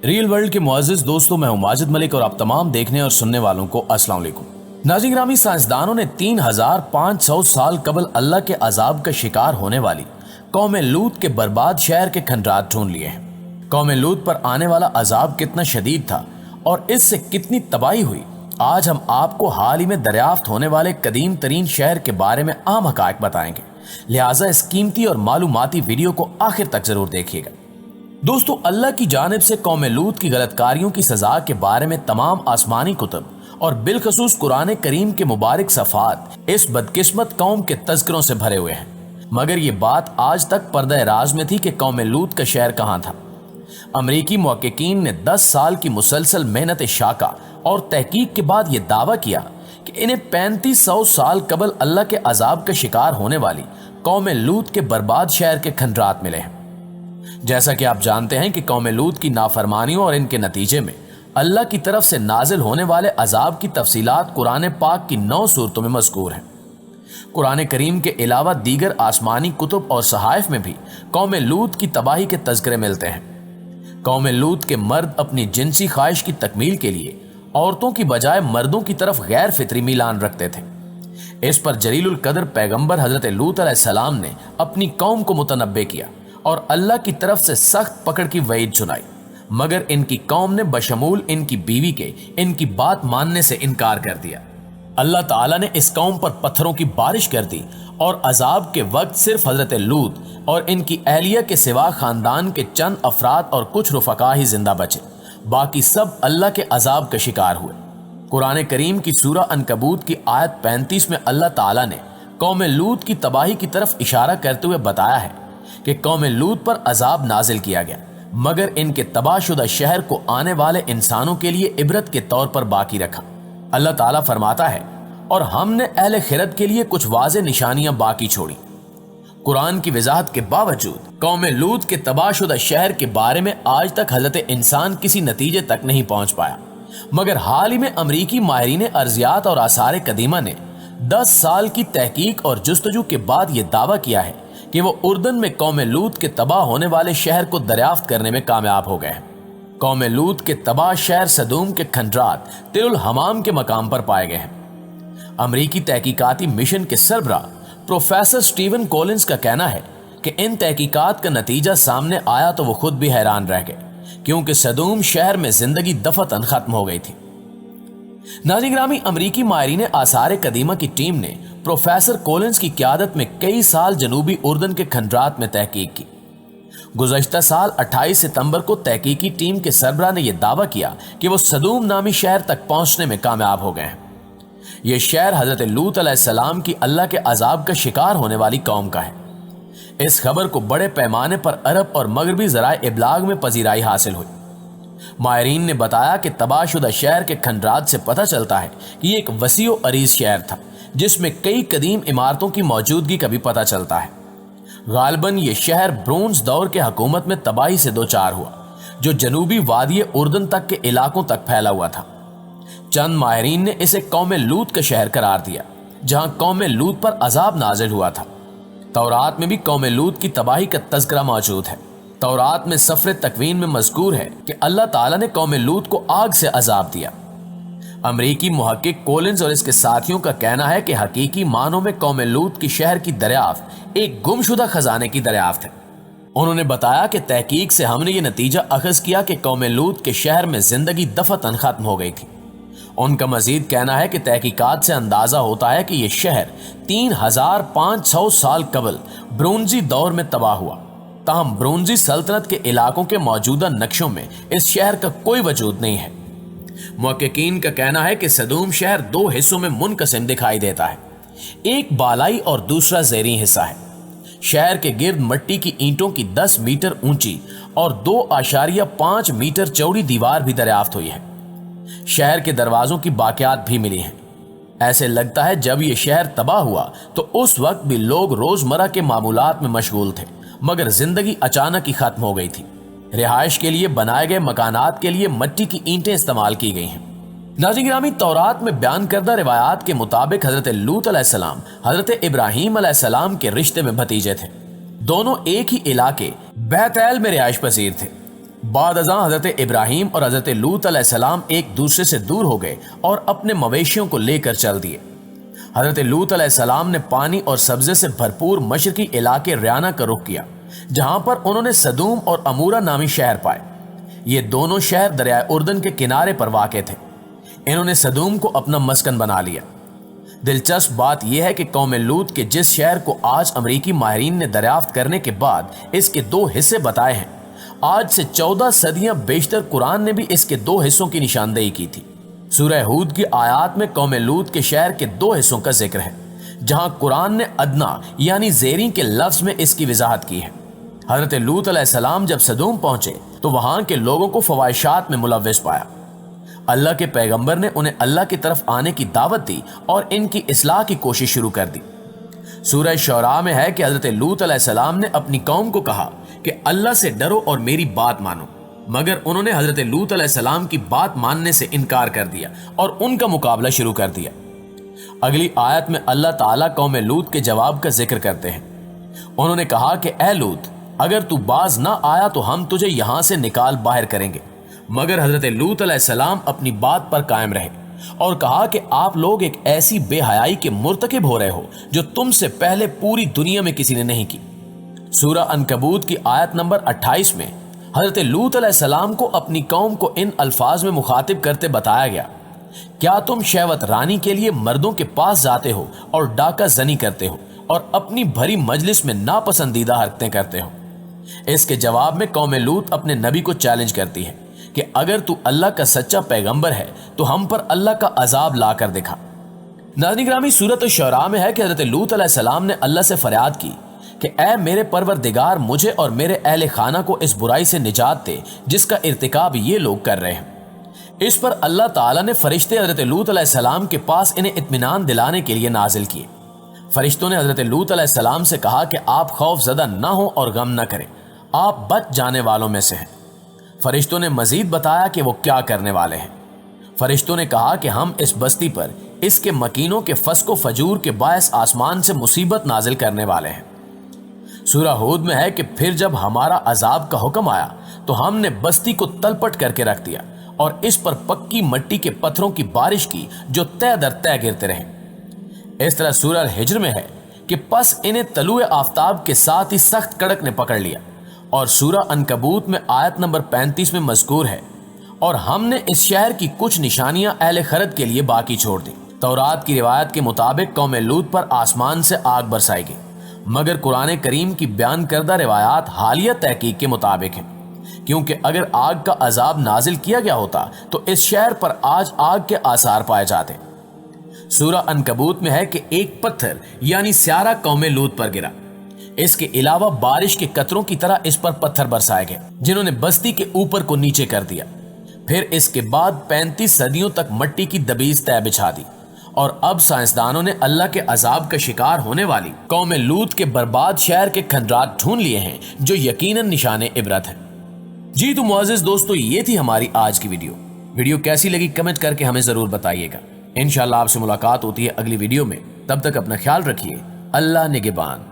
Rail world کے معزز دوستوں، میں ہوں ماجد ملک اور آپ تمام دیکھنے اور سننے والوں کو السلام علیکم۔ ناظرین گرامی، سائنسدانوں نے 3500 سال قبل اللہ کے عذاب کا شکار ہونے والی قوم لوط کے برباد شہر کے کھنڈرات ڈھونڈ لیے ہیں۔ قوم لوط پر آنے والا عذاب کتنا شدید تھا اور اس سے کتنی تباہی ہوئی، آج ہم آپ کو حال ہی میں دریافت ہونے والے قدیم ترین شہر کے بارے میں عام حقائق بتائیں گے، لہٰذا اس قیمتی اور معلوماتی ویڈیو کو آخر تک ضرور دیکھیے گا۔ دوستو، اللہ کی جانب سے قوم لوط کی غلط کاریوں کی سزا کے بارے میں تمام آسمانی کتب اور بالخصوص قرآن کریم کے مبارک صفحات اس بدقسمت قوم کے تذکروں سے بھرے ہوئے ہیں، مگر یہ بات آج تک پردہ راز میں تھی کہ قوم لوط کا شہر کہاں تھا۔ امریکی محققین نے 10 سال کی مسلسل محنت شاقہ اور تحقیق کے بعد یہ دعویٰ کیا کہ انہیں 3500 سال قبل اللہ کے عذاب کا شکار ہونے والی قوم لوط کے برباد شہر کے کھنڈرات ملے ہیں۔ جیسا کہ آپ جانتے ہیں کہ قوم لوط کی نافرمانیوں اور ان کے نتیجے میں اللہ کی طرف سے نازل ہونے والے عذاب کی تفصیلات قرآن پاک کی 9 سورتوں میں مذکور ہیں۔ قرآن کریم کے علاوہ دیگر آسمانی کتب اور صحائف میں بھی قوم لوط کی تباہی کے تذکرے ملتے ہیں۔ قوم لوط کے مرد اپنی جنسی خواہش کی تکمیل کے لیے عورتوں کی بجائے مردوں کی طرف غیر فطری میلان رکھتے تھے۔ اس پر جلیل القدر پیغمبر حضرت لوط علیہ السلام نے اپنی قوم کو متنبہ کیا اور اللہ کی طرف سے سخت پکڑ کی وعید سنائی، مگر ان کی قوم نے بشمول ان کی بیوی کے ان کی بات ماننے سے انکار کر دیا۔ اللہ تعالیٰ نے اس قوم پر پتھروں کی بارش کر دی اور عذاب کے وقت صرف حضرت لوط اور ان کی اہلیہ کے سوا خاندان کے چند افراد اور کچھ رفقا ہی زندہ بچے، باقی سب اللہ کے عذاب کا شکار ہوئے۔ قرآن کریم کی سورہ عنکبوت کی آیت 35 میں اللہ تعالیٰ نے قوم لوط کی تباہی کی طرف اشارہ کرتے ہوئے بتایا ہے کہ قوم لوط پر عذاب نازل کیا گیا، مگر ان کے تباہ شدہ شہر کو آنے والے انسانوں کے لیے عبرت کے طور پر باقی رکھا۔ اللہ تعالیٰ فرماتا ہے، اور ہم نے اہل خرد کے لیے کچھ واضح نشانیاں باقی چھوڑی۔ قرآن کی وضاحت کے باوجود قوم لوط کے تباہ شدہ شہر کے بارے میں آج تک حضرت انسان کسی نتیجے تک نہیں پہنچ پایا، مگر حال ہی میں امریکی ماہرین ارضیات اور آثار قدیمہ نے 10 سال کی تحقیق اور جستجو کے بعد یہ دعویٰ کیا ہے کہ وہ اردن میں قوم لوط کے تباہ ہونے والے شہر کو دریافت کرنے میں کامیاب ہو گئے ہیں۔ قوم لوط کے تباہ شہر سدوم کے کھنڈرات تل الحمام کے مقام پر پائے گئے ہیں۔ امریکی تحقیقاتی مشن کے سربراہ پروفیسر سٹیون کولنز کا کہنا ہے کہ ان تحقیقات کا نتیجہ سامنے آیا تو وہ خود بھی حیران رہ گئے، کیونکہ سدوم شہر میں زندگی دفعتاً ختم ہو گئی تھی۔ ناظرین گرامی، امریکی ماہرین آثار قدیمہ کی ٹیم نے پروفیسر کولنز کی قیادت میں کئی سال جنوبی اردن کے کھنڈرات میں تحقیق کی۔ گزشتہ سال 28 ستمبر کو تحقیقی ٹیم کے سربراہ نے یہ دعویٰ کیا کہ وہ سدوم نامی شہر تک پہنچنے میں کامیاب ہو گئے ہیں۔ یہ شہر حضرت لوط علیہ السلام کی اللہ کے عذاب کا شکار ہونے والی قوم کا ہے۔ اس خبر کو بڑے پیمانے پر عرب اور مغربی ذرائع ابلاغ میں پذیرائی حاصل ہوئی۔ ماہرین نے بتایا کہ تباہ شدہ شہر کے کھنڈرات سے پتہ چلتا ہے کہ یہ ایک وسیع و عریض شہر تھا، جس میں کئی قدیم عمارتوں کی موجودگی کا بھی پتہ چلتا ہے۔ غالباً یہ شہر برونز دور کے حکومت میں تباہی سے دوچار ہوا، جو جنوبی وادی اردن تک کے علاقوں تک پھیلا ہوا تھا۔ چند ماہرین نے اسے قوم لوط کا شہر قرار دیا، جہاں قوم لوط پر عذاب نازل ہوا تھا۔ تورات میں بھی قوم لوط کی تباہی کا تذکرہ موجود ہے۔ تورات میں سفر تکوین میں مذکور ہے کہ اللہ تعالیٰ نے قوم لوط کو آگ سے عذاب دیا۔ امریکی محقق کولنز اور اس کے ساتھیوں کا کہنا ہے کہ حقیقی معنوں میں قوم لوط کی شہر کی دریافت ایک گمشدہ خزانے کی دریافت ہے۔ انہوں نے بتایا کہ تحقیق سے ہم نے یہ نتیجہ اخذ کیا کہ قوم لوط کے شہر میں زندگی دفعتاً ختم ہو گئی تھی۔ ان کا مزید کہنا ہے کہ تحقیقات سے اندازہ ہوتا ہے کہ یہ شہر 3500 سال قبل برونزی دور میں تباہ ہوا، تاہم برونزی سلطنت کے علاقوں کے موجودہ نقشوں میں اس شہر کا کوئی وجود نہیں ہے۔ محققین کا کہنا ہے کہ سدوم شہر 2 حصوں میں منقسم دکھائی دیتا ہے، ایک بالائی اور دوسرا زیریں حصہ ہے۔ شہر کے گرد مٹی کی اینٹوں کی 10 میٹر اونچی اور 2.5 میٹر چوڑی دیوار بھی دریافت ہوئی ہے۔ شہر کے دروازوں کی باقیات بھی ملی ہیں۔ ایسے لگتا ہے جب یہ شہر تباہ ہوا تو اس وقت بھی لوگ روزمرہ کے معمولات میں مشغول تھے، مگر زندگی اچانک ہی ختم ہو گئی تھی۔ رہائش کے لیے بنائے گئے مکانات کے لیے مٹی کی اینٹیں استعمال کی گئی ہیں۔ ناظرین گرامی، تورات میں بیان کردہ روایات کے مطابق حضرت لوط علیہ السلام حضرت ابراہیم علیہ السلام کے رشتے میں بھتیجے تھے۔ دونوں ایک ہی علاقے بیت ایل میں رہائش پذیر تھے۔ بعد ازاں حضرت ابراہیم اور حضرت لوط علیہ السلام ایک دوسرے سے دور ہو گئے اور اپنے مویشیوں کو لے کر چل دیے۔ حضرت لوط علیہ السلام نے پانی اور سبزے سے بھرپور مشرقی علاقے ریانہ کا رخ کیا، جہاں پر انہوں نے سدوم اور امورہ نامی شہر پائے۔ یہ دونوں شہر دریائے اردن کے کنارے پر واقع تھے۔ انہوں نے سدوم کو اپنا مسکن بنا لیا۔ دلچسپ بات یہ ہے کہ قوم لوط کے جس شہر کو آج امریکی ماہرین نے دریافت کرنے کے بعد اس کے 2 حصے بتائے ہیں، آج سے 14 صدیاں بیشتر قرآن نے بھی اس کے 2 حصوں کی نشاندہی کی تھی۔ سورہ ہود کی آیات میں قوم لوط کے شہر کے 2 حصوں کا ذکر ہے، جہاں قرآن نے ادنا یعنی زیریں کے لفظ میں اس کی وضاحت کی ہے۔ حضرت لوط علیہ السلام جب سدوم پہنچے تو وہاں کے لوگوں کو فواحشات میں ملوث پایا۔ اللہ کے پیغمبر نے انہیں اللہ کی طرف آنے کی دعوت دی اور ان کی اصلاح کی کوشش شروع کر دی۔ سورہ شعراء میں ہے کہ حضرت لوط علیہ السلام نے اپنی قوم کو کہا کہ اللہ سے ڈرو اور میری بات مانو، مگر انہوں نے حضرت لوط علیہ السلام کی بات ماننے سے انکار کر دیا اور ان کا مقابلہ شروع کر دیا۔ اگلی آیت میں اللہ تعالیٰ قوم لوط کے جواب کا ذکر کرتے ہیں۔ انہوں نے کہا کہ اے لوط، اگر تو باز نہ آیا تو ہم تجھے یہاں سے نکال باہر کریں گے، مگر حضرت لوط علیہ السلام اپنی بات پر قائم رہے اور کہا کہ آپ لوگ ایک ایسی بے حیائی کے مرتکب ہو رہے ہو جو تم سے پہلے پوری دنیا میں کسی نے نہیں کی۔ سورہ عنکبوت کی آیت نمبر 28 میں حضرت لوط علیہ السلام کو اپنی قوم کو ان الفاظ میں مخاطب کرتے بتایا گیا، کیا تم شہوت رانی کے لیے مردوں کے پاس جاتے ہو اور ڈاکہ زنی کرتے ہو اور اپنی بھری مجلس میں ناپسندیدہ حرکتیں کرتے ہو؟ اس کے جواب میں قوم لوط اپنے نبی کو چیلنج کرتی ہے کہ اگر تو اللہ کا سچا پیغمبر ہے تو ہم پر اللہ کا عذاب لا کر دکھا۔ ناظرین گرامی، سورۃ الشعراء میں ہے کہ حضرت لوط علیہ السلام نے اللہ سے فریاد کی کہ اے میرے پروردگار، مجھے اور میرے اہل خانہ کو اس برائی سے نجات دے جس کا ارتکاب یہ لوگ کر رہے ہیں۔ اس پر اللہ تعالیٰ نے فرشتے حضرت لوط علیہ السلام کے پاس انہیں اطمینان دلانے کے لیے نازل کیے۔ فرشتوں نے حضرت لوط علیہ السلام سے کہا کہ آپ خوف زدہ نہ ہوں اور غم نہ کریں، آپ بچ جانے والوں میں سے ہیں۔ فرشتوں نے مزید بتایا کہ وہ کیا کرنے والے ہیں۔ فرشتوں نے کہا کہ ہم اس بستی پر اس کے مکینوں کے فسق و فجور کے باعث آسمان سے مصیبت نازل کرنے والے ہیں۔ سورہ ہود میں ہے کہ پھر جب ہمارا عذاب کا حکم آیا تو ہم نے بستی کو تلپٹ کر کے رکھ دیا اور اس پر پکی مٹی کے پتھروں کی بارش کی جو تہ در تہ گرتے رہے۔ اس طرح سورہ الحجر میں ہے کہ پس انہیں طلوع آفتاب کے ساتھ ہی سخت کڑک نے پکڑ لیا، اور سورہ عنکبوت میں آیت نمبر 35 میں مذکور ہے، اور ہم نے اس شہر کی کچھ نشانیاں اہل خرد کے لیے باقی چھوڑ دی۔ تورات کی روایت کے مطابق قوم لوط پر آسمان سے آگ برسائی گئی، مگر قرآن کریم کی بیان کردہ روایات حالیہ تحقیق کے مطابق ہیں، کیونکہ اگر آگ کا عذاب نازل کیا گیا ہوتا تو اس شہر پر آج آگ کے آثار پائے جاتے۔ سورہ عنکبوت میں ہے کہ ایک پتھر یعنی سیارہ قوم لوط پر گرا۔ اس کے علاوہ بارش کے قطروں کی طرح اس پر پتھر برسائے گئے جنہوں نے بستی کے اوپر کو نیچے کر دیا۔ پھر اس کے بعد 35 صدیوں تک مٹی کی دبیز طے بچھا دی، اور اب سائنسدانوں نے اللہ کے عذاب کا شکار ہونے والی قوم لوط کے برباد شہر کے کھنڈرات ڈھونڈ لیے ہیں، جو یقیناً نشان عبرت ہے۔ جی تو معزز دوستو، یہ تھی ہماری آج کی ویڈیو کیسی لگی کمنٹ کر کے ہمیں ضرور بتائیے گا۔ انشاءاللہ آپ سے ملاقات ہوتی ہے اگلی ویڈیو میں، تب تک اپنا خیال رکھیے۔ اللہ نگہبان۔